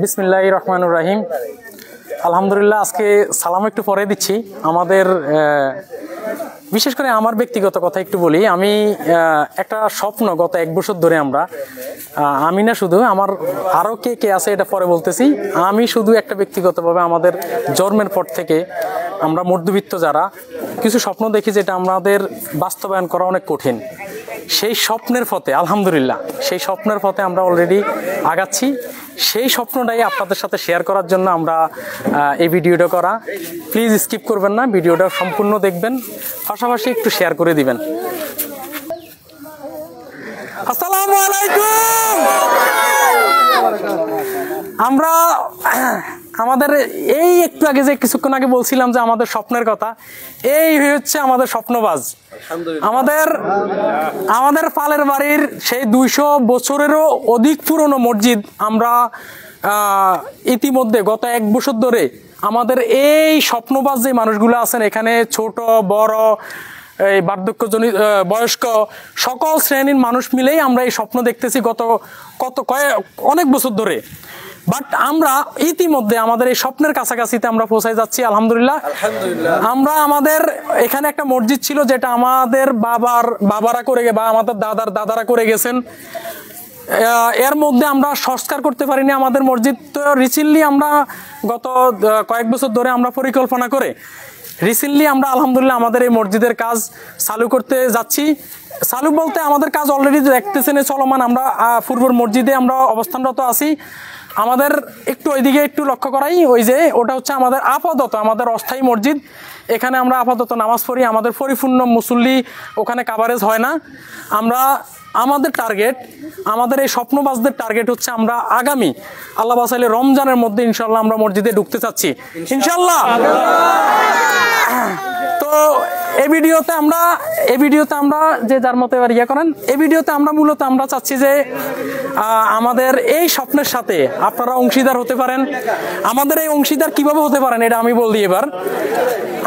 বিসমিল্লাহির রহমানির রহিম। আলহামদুলিল্লাহ, আজকে সালাম একটু পরে দিচ্ছি। আমাদের বিশেষ করে আমার ব্যক্তিগত কথা একটু বলি। আমি একটা স্বপ্ন গত 1 বছর ধরে আমি না শুধু, আমার আরও কে আছে এটা পরে বলতেছি। আমি শুধু একটা ব্যক্তিগতভাবে আমাদের জন্মের পর থেকে আমরা মধ্যবিত্ত যারা কিছু স্বপ্ন দেখি যেটা আমাদের বাস্তবায়ন করা অনেক কঠিন। সেই স্বপ্নের পথে আলহামদুলিল্লাহ, সেই স্বপ্নের পথে আমরা অলরেডি আগাচ্ছি। সেই স্বপ্নটাই আপনাদের সাথে শেয়ার করার জন্য আমরা এই ভিডিওটা করা। প্লিজ স্কিপ করবেন না, ভিডিওটা সম্পূর্ণ দেখবেন, পাশাপাশি একটু শেয়ার করে দিবেন। আসসালামু আলাইকুম। আমরা আমাদের এই একটু আগে যে কিছুক্ষণ আগে বলছিলাম যে আমাদের স্বপ্নের কথা, এই হচ্ছে আমাদের স্বপ্নবাজ। আমাদের পালের বাড়ির সেই 200 বছরেরও অধিক পুরনো মসজিদ আমরা ইতিমধ্যে গত 1 বছর ধরে আমাদের এই স্বপ্নবাজ যে মানুষগুলো আছেন এখানে, ছোট বড়, এই বার্ধক্যজনিত বয়স্ক সকল শ্রেণীর মানুষ মিলেই আমরা এই স্বপ্ন দেখতেছি অনেক বছর ধরে। বাট আমরা ইতিমধ্যে আমাদের এই স্বপ্নের কাছাকাছিতে আমরা পৌঁছায় যাচ্ছি আলহামদুলিল্লাহ। আমাদের এখানে একটা মসজিদ ছিল যেটা আমাদের বাবারা করে বা আমাদের দাদারা করে গেছেন। এর মধ্যে আমরা সংস্কার করতে পারিনি আমাদের মসজিদ। তো রিসেন্টলি আমরা গত কয়েক বছর ধরে আমরা পরিকল্পনা করে আমরা আলহামদুলিল্লাহ আমাদের এই মসজিদের কাজ চালু করতে যাচ্ছি। চালু বলতে আমাদের কাজ অলরেডি দেখতেছেন চলমান। আমরা পূর্বর মসজিদে আমরা অবস্থানরত আছি। আমাদের একটু ওইদিকে একটু লক্ষ্য করাই, ওই যে ওটা হচ্ছে আমাদের আপাতত আমাদের অস্থায়ী মসজিদ। এখানে আমরা আপাতত নামাজ পড়ি। আমাদের পরিপূর্ণ মুসল্লি ওখানে কাভারেজ হয় না। আমাদের টার্গেট, আমাদের এই স্বপ্নবাজদের টার্গেট হচ্ছে আমরা আগামী আল্লাহ বাসাইলে রমজানের মধ্যে ইনশাল্লাহ আমরা মসজিদে ঢুকতে চাচ্ছি ইনশাল্লাহ। তো এই ভিডিওতে আমরা যে যার মতো এবার করেন, এই ভিডিওতে আমরা মূলত আমরা চাচ্ছি যে আমাদের এই স্বপ্নের সাথে আপনারা অংশীদার হতে পারেন। আমাদের এই অংশীদার কিভাবে হতে পারেন এটা আমি বলি। এবার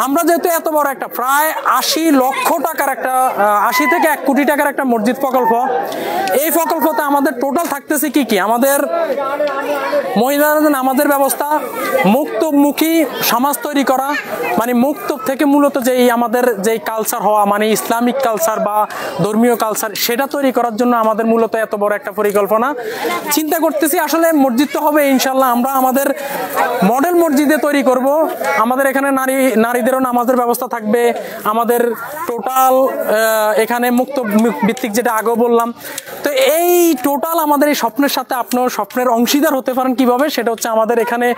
আমরা যেহেতু এত বড় একটা প্রায় 80 লক্ষ টাকার একটা 80 থেকে 1 কোটি টাকার একটা মসজিদ প্রকল্প, এই প্রকল্পতে আমাদের টোটাল থাকতেছে কি আমাদের মহিলাদের নামাজের ব্যবস্থা, মুক্তমুখী সমাজ তৈরি করা, মানে মুক্ত থেকে মূলত আমাদের যে কালচার হওয়া, মানে ইসলামিক কালচার বা ধর্মীয় কালচার, সেটা তৈরি করার জন্য আমাদের মূলত এত বড় একটা পরিকল্পনা চিন্তা করতেছি। আসলে মসজিদ তো হবে ইনশাল্লাহ, আমরা আমাদের মডেল মসজিদে তৈরি করব। আমাদের এখানে নারীদেরও নামাজের ব্যবস্থা থাকবে। আমাদের টোটাল এখানে মুক্ত ভিত্তিক, যেটা আগেও বললাম। তো এই টোটাল আমাদের এই স্বপ্নের সাথে আপনার স্বপ্নের অংশীদার হতে পারেন কিভাবে, সেটা হচ্ছে আমাদের এখানে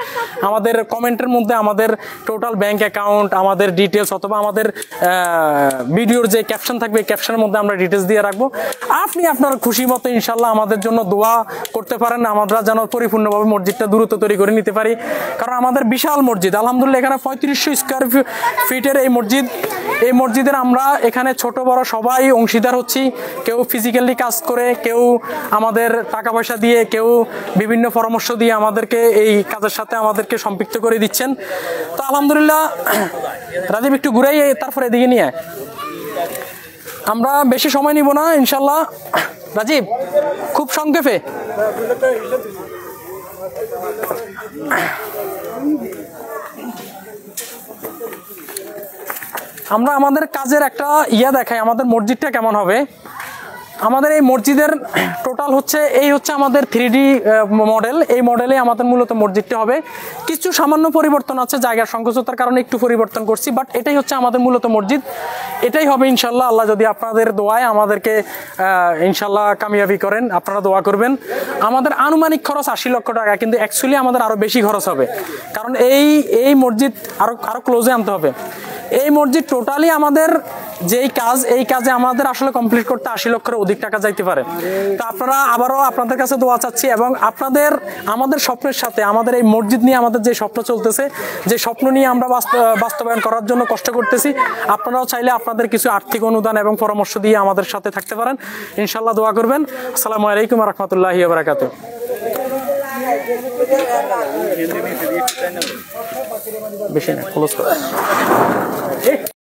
আমাদের কমেন্টের মধ্যে আমাদের টোটাল ব্যাংক অ্যাকাউন্ট, আমাদের ডিটেলস, অথবা আমাদের ভিডিওর যে ক্যাপশন থাকবে ক্যাপশনের মধ্যে আমরা ডিটেলস দিয়ে রাখবো। আপনি আপনার খুশি মতো ইনশাল্লাহ আমাদের জন্য দোয়া করতে পারেন, আমরা যেন পরিপূর্ণভাবে মসজিদটা দ্রুত তৈরি করে নিতে পারি। কারণ আমাদের বিশাল মসজিদ আলহামদুলিল্লাহ, এখানে 3500 স্কোয়ার ফিটের এই মসজিদের আমরা এখানে ছোট বড় সবাই অংশীদার হচ্ছি। কেউ ফিজিক্যালি কাজ করে, কেউ আমাদের টাকা পয়সা দিয়ে, কেউ বিভিন্ন পরামর্শ দিয়ে আমাদেরকে এই কাজের সাথে আমাদেরকে সম্পৃক্ত করে দিচ্ছেন। তো আলহামদুলিল্লাহ, রাজীব একটু ঘুরাই, তারপরে এদিকে নিয়ে আমরা বেশি সময় নিব না ইনশাল্লাহ। রাজীব খুব সংক্ষেপে। আমরা আমাদের কাজের একটা দেখাই, আমাদের মসজিদটা কেমন হবে। আমাদের এই মসজিদের টোটাল হচ্ছে আমাদের 3D মডেল। এই মডেলে আমাদের মূলত মসজিদটা হবে। কিছু সামান্য পরিবর্তন আছে, জায়গার সংকোচতার কারণে একটু পরিবর্তন করছি, বাট এটাই হচ্ছে আমাদের মূলত মসজিদ। এটাই হবে ইনশাল্লাহ। আল্লাহ যদি আপনাদের দোয়ায় আমাদেরকে ইনশাল্লাহ কামিয়াবি করেন, আপনারা দোয়া করবেন। আমাদের আনুমানিক খরচ 80 লক্ষ টাকা, কিন্তু অ্যাকচুয়ালি আমাদের আরো বেশি খরচ হবে, কারণ এই মসজিদ আরো ক্লোজে আনতে হবে। এই মসজিদ টোটালি আমাদের যেই কাজ, এই কাজে আমাদের আসলে কমপ্লিট করতে 80 লক্ষের অধিক টাকা যাইতে পারে। তো আপনারা আবারও আপনাদের কাছে দোয়া চাচ্ছি, এবং আমাদের স্বপ্নের সাথে আমাদের এই মসজিদ নিয়ে আমাদের যে স্বপ্ন চলতেছে, যে স্বপ্ন নিয়ে আমরা বাস্তবায়ন করার জন্য কষ্ট করতেছি, আপনারাও চাইলে আপনাদের কিছু আর্থিক অনুদান এবং পরামর্শ দিয়ে আমাদের সাথে থাকতে পারেন ইনশাল্লাহ। দোয়া করবেন। আসসালামু আলাইকুম ওয়া রাহমাতুল্লাহি ওয়া বারাকাতুহু। বেশি না, ক্লোজ করো।